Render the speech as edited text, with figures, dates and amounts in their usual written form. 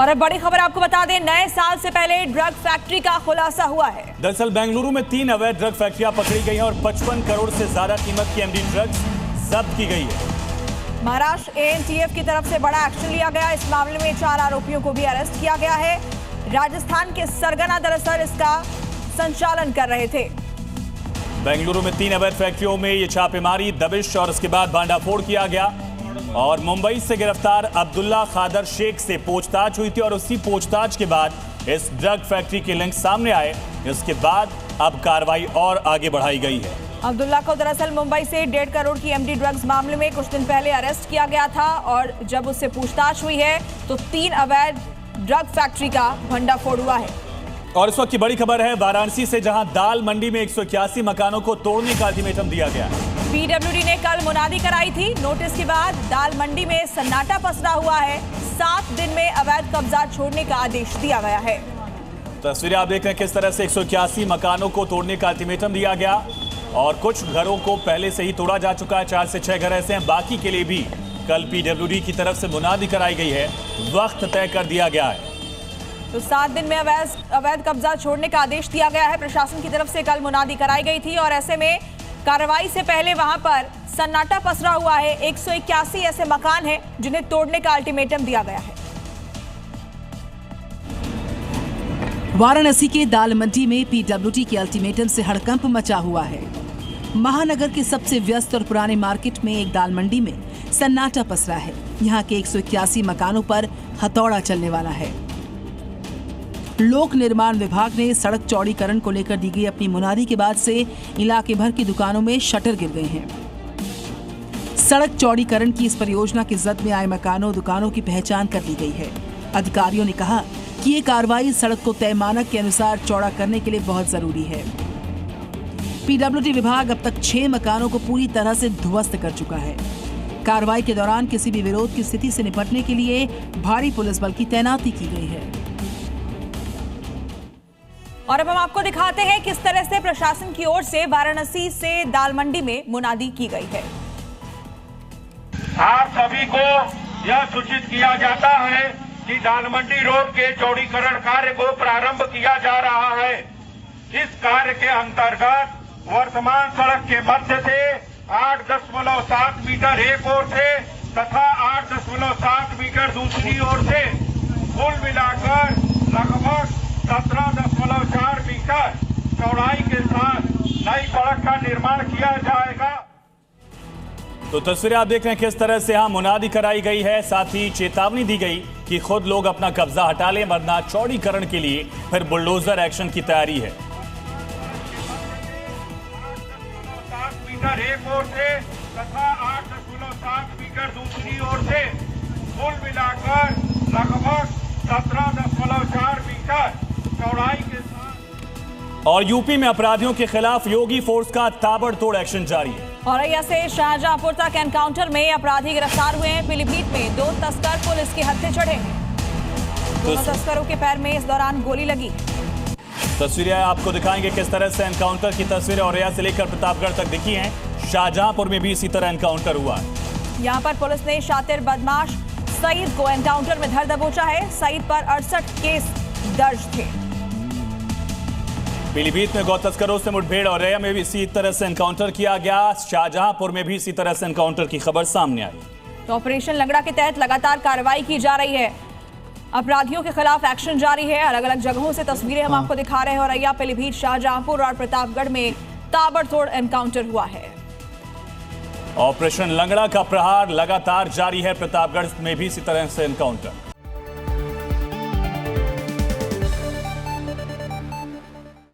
और अब बड़ी खबर आपको बता दें, नए साल से पहले ड्रग फैक्ट्री का खुलासा हुआ है। दरअसल बेंगलुरु में 3 अवैध ड्रग फैक्ट्रियां पकड़ी गई हैं और 55 करोड़ से ज्यादा कीमत की एमडी ड्रग्स जब्त की गई है। महाराष्ट्र एएनटीएफ की तरफ से बड़ा एक्शन लिया गया। इस मामले में 4 आरोपियों को भी अरेस्ट किया गया है। राजस्थान के सरगना दरअसल इसका संचालन कर रहे थे। बेंगलुरु में 3 अवैध फैक्ट्रियों में ये छापेमारी, दबिश और उसके बाद भांडाफोड़ किया गया और मुंबई से गिरफ्तार अब्दुल्ला खादर शेख से पूछताछ हुई थी और उसी पूछताछ के बाद इस ड्रग फैक्ट्री के लिंक सामने आए। इसके बाद अब कार्रवाई और आगे बढ़ाई गई है। अब्दुल्ला को दरअसल मुंबई से 1.5 करोड़ की एमडी ड्रग्स मामले में कुछ दिन पहले अरेस्ट किया गया था और जब उससे पूछताछ हुई है तो 3 अवैध ड्रग फैक्ट्री का भंडाफोड़ हुआ है। और इस वक्त की बड़ी खबर है वाराणसी से, जहां दाल मंडी में 181 मकानों को तोड़ने का अल्टीमेटम दिया गया है। पीडब्ल्यूडी ने कल मुनादी कराई थी। नोटिस के बाद दाल मंडी में सन्नाटा पसरा हुआ है। 7 दिन में अवैध कब्जा छोड़ने का आदेश दिया गया है। तस्वीरें आप देख रहे हैं किस तरह से 181 मकानों को तोड़ने का अल्टीमेटम दिया गया और कुछ घरों को पहले से ही तोड़ा जा चुका है। 4 से 6 घर ऐसे हैं, बाकी के लिए भी कल पीडब्ल्यूडी की तरफ से मुनादी कराई गई है, वक्त तय कर दिया गया है। तो 7 दिन में अवैध कब्जा छोड़ने का आदेश दिया गया है। प्रशासन की तरफ से कल मुनादी कराई गई थी और ऐसे में कार्रवाई से पहले वहां पर सन्नाटा पसरा हुआ है। 181 ऐसे मकान हैं जिन्हें तोड़ने का अल्टीमेटम दिया गया है। वाराणसी के दाल मंडी में पीडब्ल्यूडी के अल्टीमेटम से हड़कंप मचा हुआ है। महानगर के सबसे व्यस्त और पुराने मार्केट में एक दाल मंडी में सन्नाटा पसरा है। यहाँ के 181 मकानों पर हथौड़ा चलने वाला है। लोक निर्माण विभाग ने सड़क चौड़ीकरण को लेकर दी गई अपनी मुनादी के बाद से इलाके भर की दुकानों में शटर गिर गए हैं। सड़क चौड़ीकरण की इस परियोजना की जद में आए मकानों दुकानों की पहचान कर ली गई है। अधिकारियों ने कहा कि ये कार्रवाई सड़क को तय मानक के अनुसार चौड़ा करने के लिए बहुत जरूरी है। पीडब्ल्यूडी विभाग अब तक 6 मकानों को पूरी तरह से ध्वस्त कर चुका है। कार्रवाई के दौरान किसी भी विरोध की स्थिति से निपटने के लिए भारी पुलिस बल की तैनाती की गई है। और अब हम आपको दिखाते हैं किस तरह से प्रशासन की ओर से वाराणसी से दाल मंडी में मुनादी की गई है। आप सभी को यह सूचित किया जाता है कि दाल मंडी रोड के चौड़ीकरण कार्य को प्रारंभ किया जा रहा है। इस कार्य के अंतर्गत वर्तमान सड़क के मध्य से 8.7 मीटर एक ओर से तथा 8.7 मीटर दूसरी ओर से कुल मिलाकर लगभग 17.4 मीटर चौड़ाई के साथ नई सड़क का निर्माण किया जाएगा। तो तस्वीरें आप देख रहे हैं किस तरह से यहां मुनादी कराई गई है। साथ ही चेतावनी दी गई कि खुद लोग अपना कब्जा हटा लें, वरना चौड़ीकरण के लिए फिर बुलडोजर एक्शन की तैयारी है। 8.7 मीटर एक ओर से तथा 8.7 मीटर दूसरी ओर से कुल मिलाकर लगभग 17.4 मीटर चौड़ाई के साथ। और यूपी में अपराधियों के खिलाफ योगी फोर्स का ताबड़तोड़ एक्शन जारी है। औरैया से शाहजहांपुर तक एनकाउंटर में अपराधी गिरफ्तार हुए हैं। पीलीभीत में 2 तस्कर पुलिस के हत्थे चढ़े हैं। दोनों तस्करों के पैर में इस दौरान गोली लगी। तस्वीरें आपको दिखाएंगे किस तरह से एनकाउंटर की तस्वीरें औरैया से लेकर प्रतापगढ़ तक दिखी हैं। शाहजहांपुर में भी इसी तरह एनकाउंटर हुआ है। यहाँ पर पुलिस ने शातिर बदमाश सईद को एनकाउंटर में धर दबोचा है। सईद पर 68 केस दर्ज थे। पीलीभीत में गौ तस्करों से मुठभेड़, औरैया में भी इसी तरह से एनकाउंटर किया गया। शाहजहांपुर में भी इसी तरह से एनकाउंटर की खबर सामने आई। तो ऑपरेशन लंगड़ा के तहत लगातार कार्रवाई की जा रही है। अपराधियों के खिलाफ एक्शन जारी है। अलग अलग जगहों से तस्वीरें हम आपको दिखा रहे हैं। औरैया, पीलीभीत, शाहजहांपुर और प्रतापगढ़ में ताबड़तोड़ एनकाउंटर हुआ है। ऑपरेशन लंगड़ा का प्रहार लगातार जारी है। प्रतापगढ़ में भी इसी तरह से एनकाउंटर।